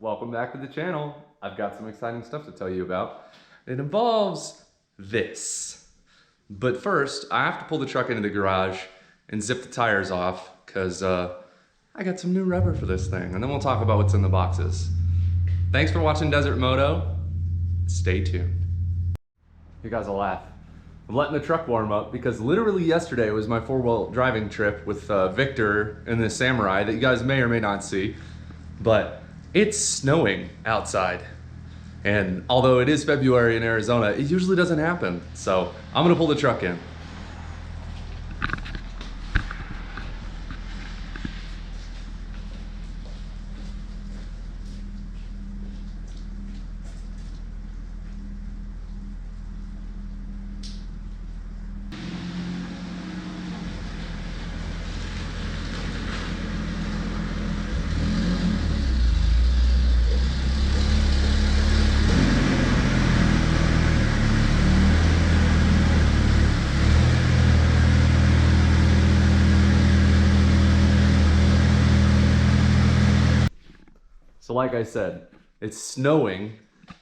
Welcome back to the channel. I've got some exciting stuff to tell you about. It involves this. But first, I have to pull the truck into the garage and zip the tires off because I got some new rubber for this thing, and then we'll talk about what's in the boxes. Thanks for watching Desert Moto. Stay tuned. You guys will laugh. I'm letting the truck warm up because literally yesterday was my four-wheel driving trip with Victor and the Samurai that you guys may or may not see. But it's snowing outside. And although it is February in Arizona, it usually doesn't happen. So I'm gonna pull the truck in. So like I said, it's snowing,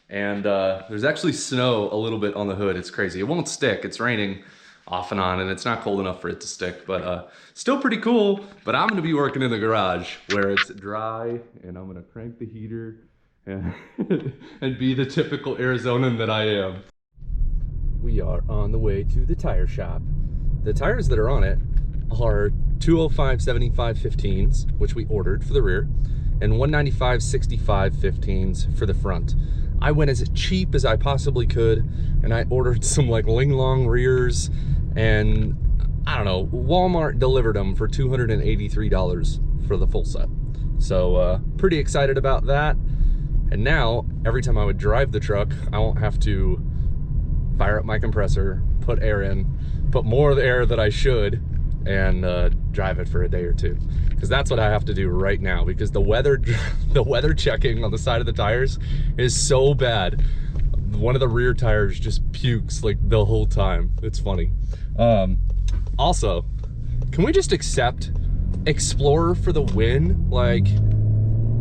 and there's actually snow a little bit on the hood. It's crazy. It won't stick. It's raining off and on, and it's not cold enough for it to stick, but still pretty cool. But I'm gonna be working in the garage where it's dry, and I'm gonna crank the heater and, and be the typical Arizonan that I am. We are on the way to the tire shop. The tires that are on it are 205/75 15s, which we ordered for the rear, and 195/65 15s for the front. I went as cheap as I possibly could, and I ordered some like Ling Long rears, and I don't know, Walmart delivered them for $283 for the full set. So pretty excited about that. And now every time I would drive the truck, I won't have to fire up my compressor, put air in, put more of the air that I should, and drive it for a day or two, because that's what I have to do right now, because the weather checking on the side of the tires is so bad. One of the rear tires just pukes like the whole time. It's funny. Also, can we just accept Explorer for the win? Like,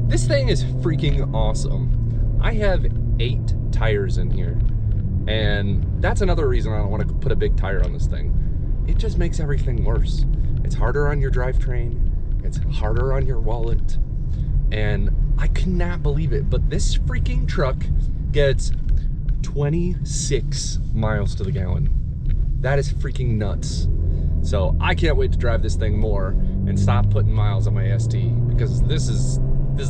this thing is freaking awesome. I have 8 tires in here, and that's another reason I don't want to put a big tire on this thing. It just makes everything worse. It's harder on your drivetrain, it's harder on your wallet, and I cannot believe it, but this freaking truck gets 26 miles to the gallon. That is freaking nuts. So I can't wait to drive this thing more and stop putting miles on my ST, because this is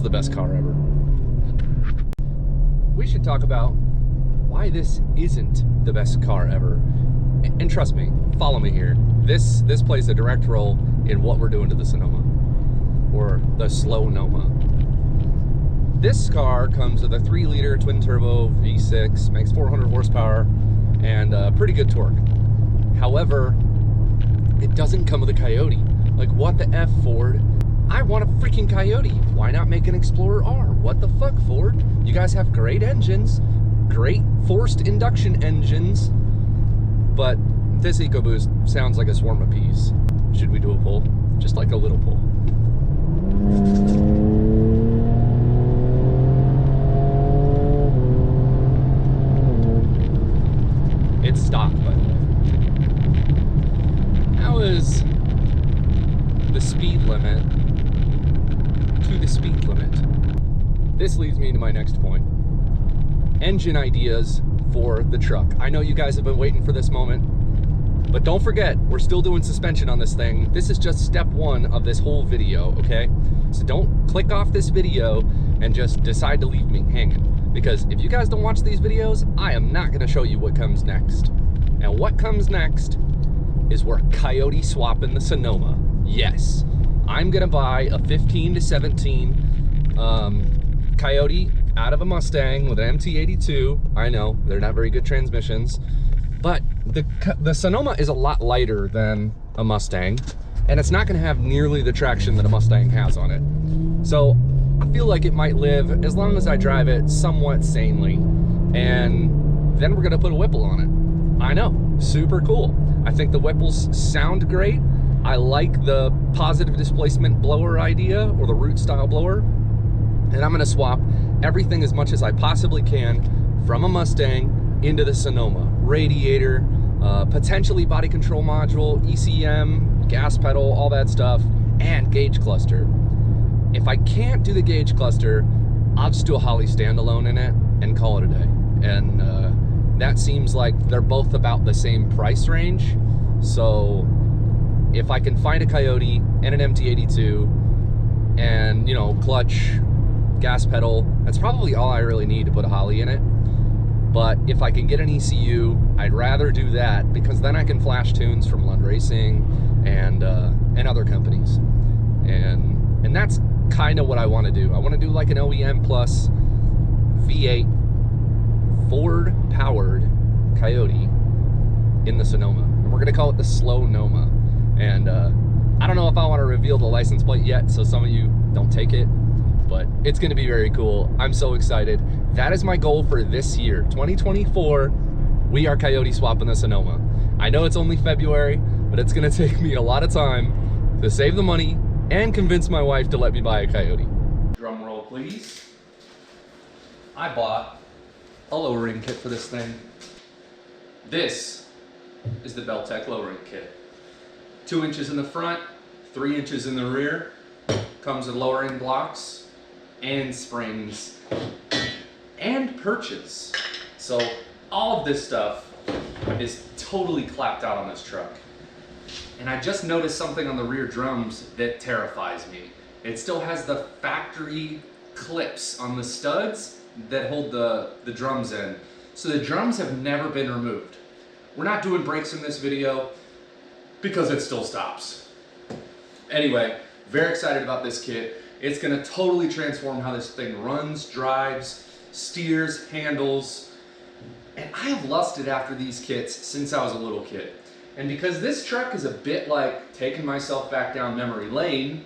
the best car ever. We should talk about why this isn't the best car ever. And trust me, follow me here. This plays a direct role in what we're doing to the Sonoma, or the Slow Noma. This car comes with a 3-liter twin-turbo V6, makes 400 horsepower, and pretty good torque. However, it doesn't come with a Coyote. Like, what the F, Ford? I want a freaking Coyote. Why not make an Explorer R? What the fuck, Ford? You guys have great engines, great forced induction engines, but this EcoBoost sounds like a swarm of bees. Should we do a pull? Just like a little pull. It stopped, but how is the speed limit to the speed limit? This leads me to my next point. Engine ideas for the truck. I know you guys have been waiting for this moment, but don't forget, we're still doing suspension on this thing. This is just step 1 of this whole video, okay? So don't click off this video and just decide to leave me hanging, because if you guys don't watch these videos, I am not gonna show you what comes next. And what comes next is we're Coyote swapping the Sonoma. Yes, I'm gonna buy a 15 to 17 Coyote out of a Mustang with an MT82. I know, they're not very good transmissions, but the Sonoma is a lot lighter than a Mustang, and it's not gonna have nearly the traction that a Mustang has on it. So I feel like it might live as long as I drive it somewhat sanely, and then we're gonna put a Whipple on it. I know, super cool. I think the Whipples sound great. I like the positive displacement blower idea, or the root style blower. And I'm gonna swap everything as much as I possibly can from a Mustang into the Sonoma. Radiator, potentially body control module, ECM, gas pedal, all that stuff, and gauge cluster. If I can't do the gauge cluster, I'll just do a Holley standalone in it and call it a day. And that seems like they're both about the same price range. So if I can find a Coyote and an MT82 and, you know, clutch, gas pedal, that's probably all I really need to put a Holley in it. But if I can get an ECU, I'd rather do that, because then I can flash tunes from Lund Racing and other companies. And that's kind of what I want to do. I want to do like an OEM plus V8 Ford powered Coyote in the Sonoma. And we're gonna call it the Slow Noma. And I don't know if I want to reveal the license plate yet, so some of you don't take it, but it's gonna be very cool. I'm so excited. That is my goal for this year, 2024. We are Coyote swapping the Sonoma. I know it's only February, but it's gonna take me a lot of time to save the money and convince my wife to let me buy a Coyote. Drum roll, please. I bought a lowering kit for this thing. This is the Belltech lowering kit. 2 inches in the front, 3 inches in the rear. Comes with lowering blocks and springs and perches. So all of this stuff is totally clapped out on this truck. And I just noticed something on the rear drums that terrifies me. It still has the factory clips on the studs that hold the drums in. So the drums have never been removed. We're not doing brakes in this video because it still stops. Anyway, very excited about this kit. It's gonna totally transform how this thing runs, drives, steers, handles. And I have lusted after these kits since I was a little kid. And because this truck is a bit like taking myself back down memory lane,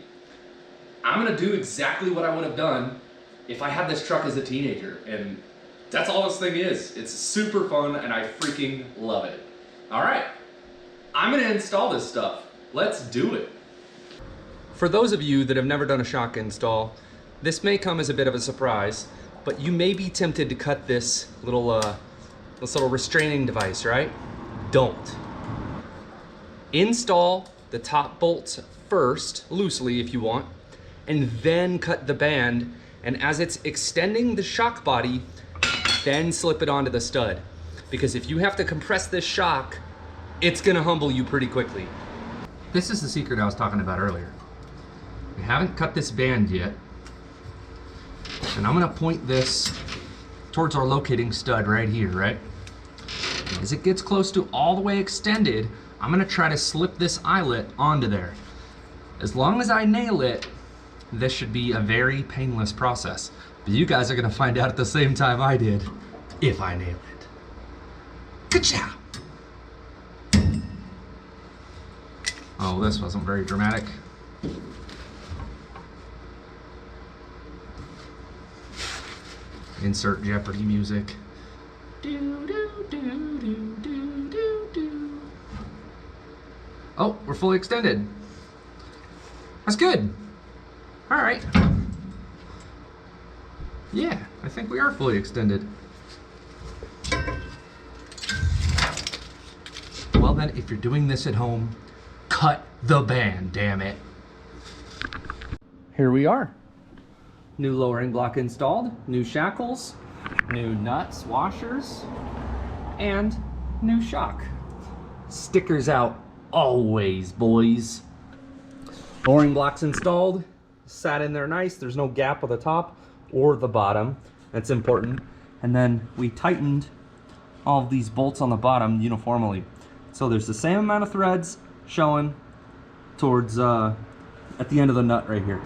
I'm gonna do exactly what I would have done if I had this truck as a teenager. And that's all this thing is. It's super fun and I freaking love it. All right, I'm gonna install this stuff. Let's do it. For those of you that have never done a shock install, this may come as a bit of a surprise, but you may be tempted to cut this little restraining device, right? Don't. Install the top bolts first, loosely if you want, and then cut the band, and as it's extending the shock body, then slip it onto the stud. Because if you have to compress this shock, it's gonna humble you pretty quickly. This is the secret I was talking about earlier. We haven't cut this band yet, and I'm gonna point this towards our locating stud right here, right? As it gets close to all the way extended, I'm gonna try to slip this eyelet onto there. As long as I nail it, this should be a very painless process. But you guys are gonna find out at the same time I did, if I nail it. Good job! Oh, this wasn't very dramatic. Insert Jeopardy music. Oh, we're fully extended. That's good. All right. Yeah, I think we are fully extended. Well then, if you're doing this at home, cut the band, damn it. Here we are. New lowering block installed, new shackles, new nuts, washers, and new shock. Stickers out always, boys. Lowering blocks installed, sat in there nice. There's no gap at the top or the bottom. That's important. And then we tightened all of these bolts on the bottom uniformly. So there's the same amount of threads showing towards at the end of the nut right here.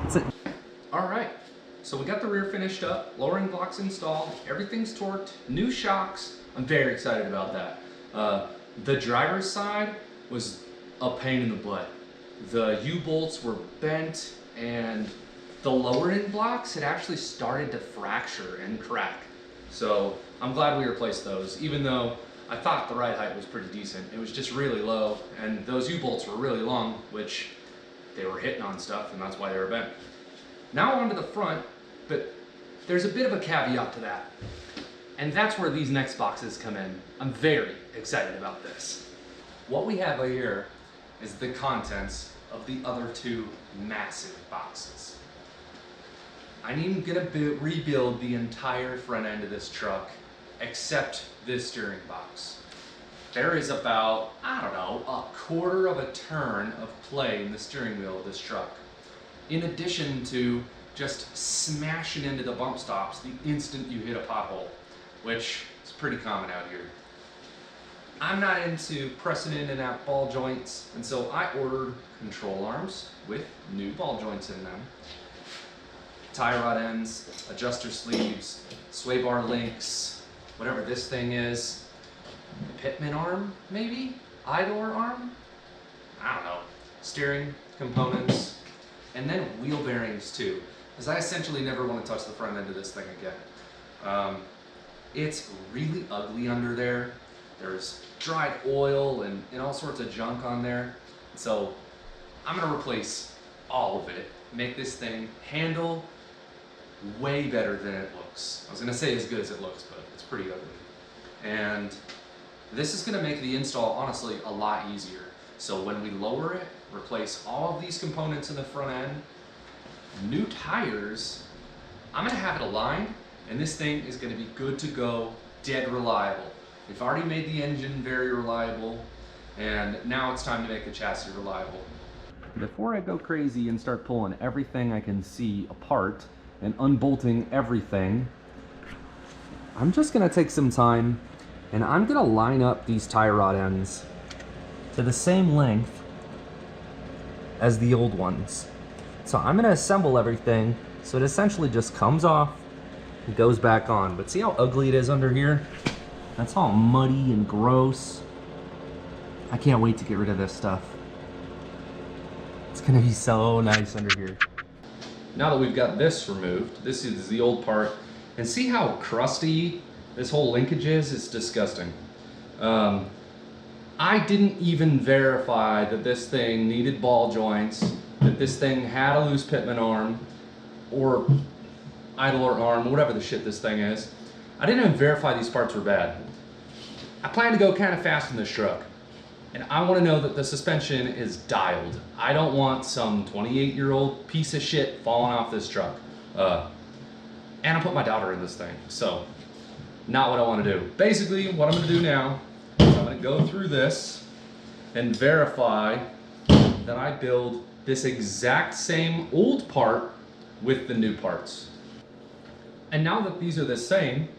That's it. All right, so we got the rear finished up, lowering blocks installed, everything's torqued, new shocks. I'm very excited about that. The driver's side was a pain in the butt. The U-bolts were bent and the lowering blocks had actually started to fracture and crack. So I'm glad we replaced those, even though I thought the ride height was pretty decent. It was just really low, and those U-bolts were really long, which they were hitting on stuff, and that's why they were bent. Now onto the front, but there's a bit of a caveat to that. And that's where these next boxes come in. I'm very excited about this. What we have here is the contents of the other two massive boxes. I'm gonna rebuild the entire front end of this truck, except this steering box. There is about, I don't know, a quarter of a turn of play in the steering wheel of this truck. In addition to just smashing into the bump stops the instant you hit a pothole, which is pretty common out here. I'm not into pressing in and out ball joints, and so I ordered control arms with new ball joints in them, tie rod ends, adjuster sleeves, sway bar links, whatever this thing is, pitman arm maybe, idler arm, I don't know, steering components, and then wheel bearings too, because I essentially never want to touch the front end of this thing again. It's really ugly under there. There's dried oil and all sorts of junk on there. So I'm gonna replace all of it, make this thing handle way better than it looks. I was gonna say as good as it looks, but it's pretty ugly. And this is gonna make the install, honestly, a lot easier. So when we lower it, replace all of these components in the front end, new tires, I'm gonna have it aligned, and this thing is gonna be good to go, dead reliable. We've already made the engine very reliable, and now it's time to make the chassis reliable. Before I go crazy and start pulling everything I can see apart and unbolting everything, I'm just gonna take some time and I'm gonna line up these tie rod ends to the same length as the old ones. So I'm gonna assemble everything so it essentially just comes off and goes back on. But see how ugly it is under here? That's all muddy and gross. I can't wait to get rid of this stuff. It's gonna be so nice under here. Now that we've got this removed, this is the old part, and see how crusty this whole linkage is? It's disgusting. I didn't even verify that this thing needed ball joints, that this thing had a loose pitman arm, or idler arm, whatever the shit this thing is. I didn't even verify these parts were bad. I plan to go kind of fast in this truck, and I want to know that the suspension is dialed. I don't want some 28-year-old piece of shit falling off this truck. And I put my daughter in this thing, so not what I want to do. Basically, what I'm going to do now is I'm going to go through this and verify that I build this exact same old part with the new parts. And now that these are the same,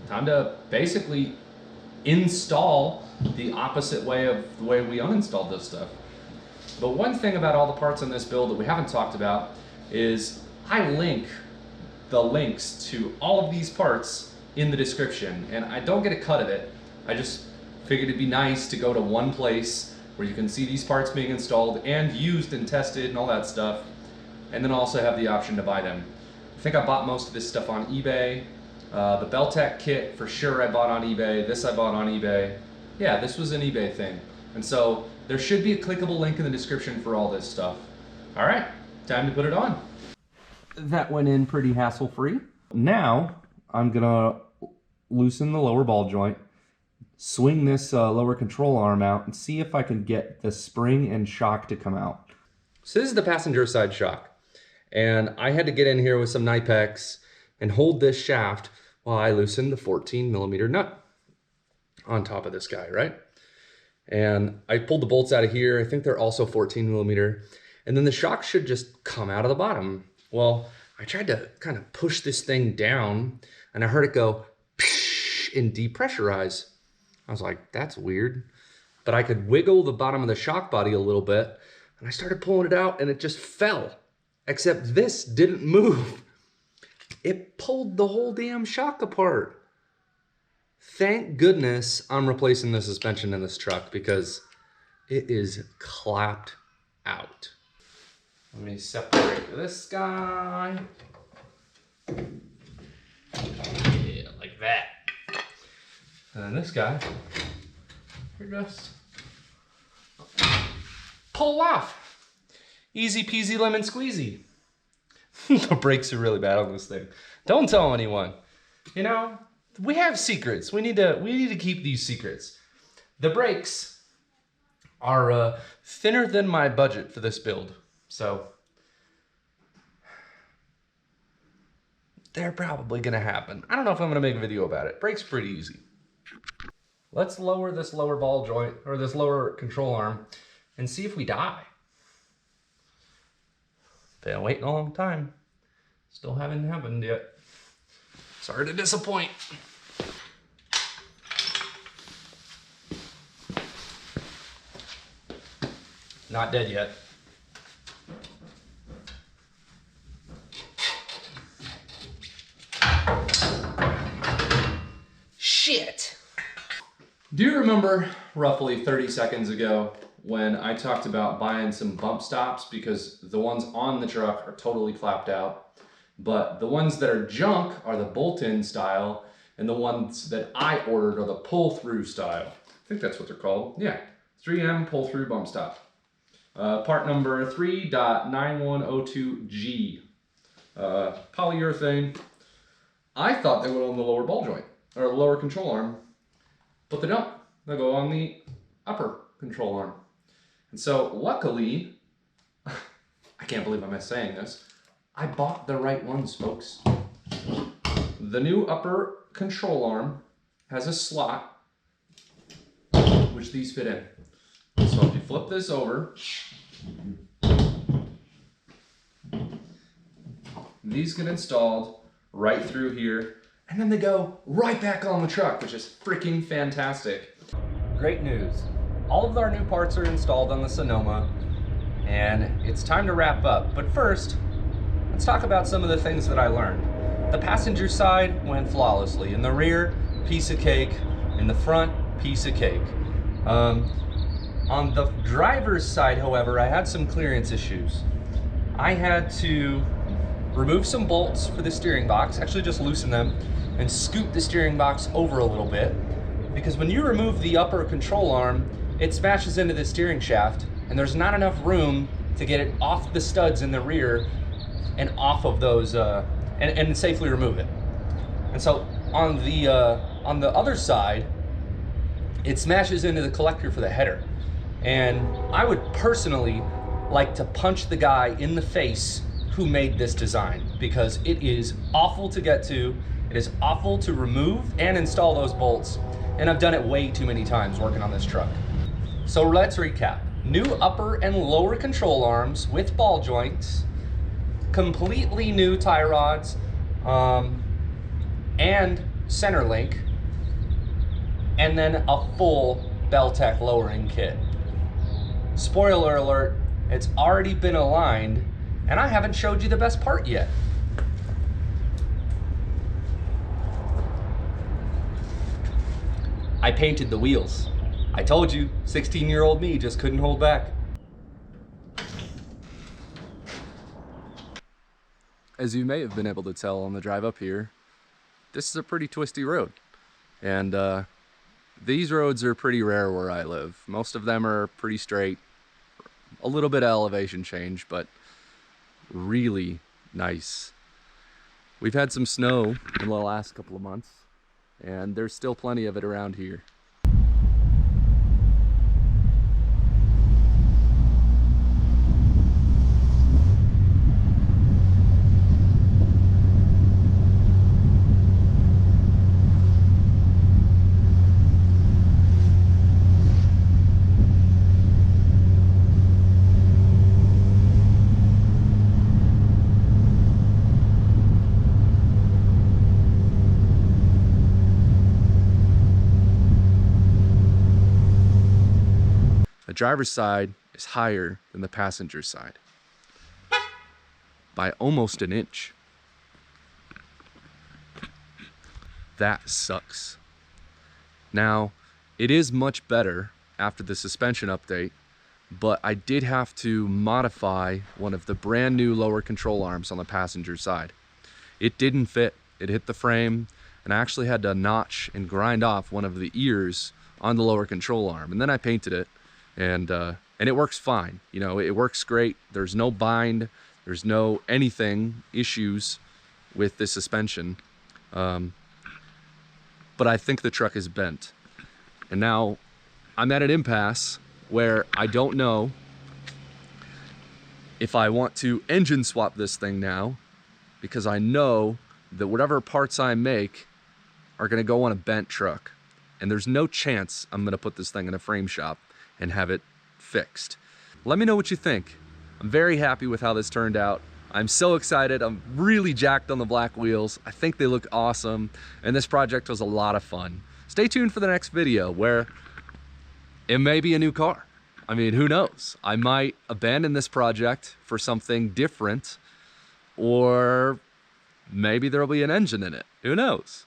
time to basically install the opposite way of the way we uninstalled this stuff. But one thing about all the parts in this build that we haven't talked about is I link the links to all of these parts in the description, and I don't get a cut of it. I just figured it'd be nice to go to one place where you can see these parts being installed and used and tested and all that stuff, and then also have the option to buy them. I think I bought most of this stuff on eBay. The Belltech kit for sure I bought on eBay. This I bought on eBay. Yeah, this was an eBay thing. And so there should be a clickable link in the description for all this stuff. All right, time to put it on. That went in pretty hassle-free. Now I'm gonna loosen the lower ball joint, swing this lower control arm out, and see if I can get the spring and shock to come out. So this is the passenger side shock. And I had to get in here with some Nipex and hold this shaft while I loosened the 14mm nut on top of this guy, right? And I pulled the bolts out of here. I think they're also 14mm. And then the shock should just come out of the bottom. Well, I tried to kind of push this thing down and I heard it go and depressurize. I was like, that's weird. But I could wiggle the bottom of the shock body a little bit and I started pulling it out and it just fell. Except this didn't move. It pulled the whole damn shock apart. Thank goodness I'm replacing the suspension in this truck because it is clapped out. Let me separate this guy. Yeah, like that. And then this guy, here just pull off. Easy peasy lemon squeezy. The brakes are really bad on this thing. Don't tell anyone. You know, we have secrets. We need to keep these secrets. The brakes are thinner than my budget for this build, so they're probably gonna happen. I don't know if I'm gonna make a video about it. Brakes pretty easy. Let's lower this lower ball joint, or this lower control arm, and see if we die. Been waiting a long time. Still haven't happened yet. Sorry to disappoint. Not dead yet. Shit! Do you remember roughly 30 seconds ago when I talked about buying some bump stops because the ones on the truck are totally clapped out, but the ones that are junk are the bolt-in style, and the ones that I ordered are the pull-through style. I think that's what they're called. Yeah, 3M pull-through bump stop. Part number 3.9102G. Polyurethane. I thought they would on the lower ball joint, or lower control arm, but they don't. They go on the upper control arm. And so luckily, I can't believe I'm saying this, I bought the right ones, folks. The new upper control arm has a slot, which these fit in. So if you flip this over, these get installed right through here, and then they go right back on the truck, which is freaking fantastic. Great news. All of our new parts are installed on the Sonoma, and it's time to wrap up. But first, let's talk about some of the things that I learned. The passenger side went flawlessly. In the rear, piece of cake. In the front, piece of cake. On the driver's side, however, I had some clearance issues. I had to remove some bolts for the steering box, actually just loosen them, and scoot the steering box over a little bit, because when you remove the upper control arm, it smashes into the steering shaft, and there's not enough room to get it off the studs in the rear and off of those, and safely remove it. And so on the other side, it smashes into the collector for the header. And I would personally like to punch the guy in the face who made this design, because it is awful to get to, it is awful to remove and install those bolts, and I've done it way too many times working on this truck. So let's recap. New upper and lower control arms with ball joints, completely new tie rods, and center link, and then a full Belltech lowering kit. Spoiler alert, it's already been aligned, and I haven't showed you the best part yet. I painted the wheels. I told you, 16-year-old me just couldn't hold back. As you may have been able to tell on the drive up here, this is a pretty twisty road. And these roads are pretty rare where I live. Most of them are pretty straight, a little bit of elevation change, but really nice. We've had some snow in the last couple of months, and there's still plenty of it around here. The driver's side is higher than the passenger side by almost an inch. That sucks. Now, it is much better after the suspension update, but I did have to modify one of the brand new lower control arms on the passenger side. It didn't fit. It hit the frame, and I actually had to notch and grind off one of the ears on the lower control arm, and then I painted it. And it works fine. You know, it works great. There's no bind, There's no anything issues with the suspension. But I think the truck is bent. And now I'm at an impasse where I don't know if I want to engine swap this thing now, because I know that whatever parts I make are gonna go on a bent truck. And there's no chance I'm gonna put this thing in a frame shop and have it fixed. Let me know what you think. I'm very happy with how this turned out. I'm so excited. I'm really jacked on the black wheels. I think they look awesome. And this project was a lot of fun. Stay tuned for the next video where it may be a new car. I mean, who knows? I might abandon this project for something different, or maybe there'll be an engine in it. Who knows?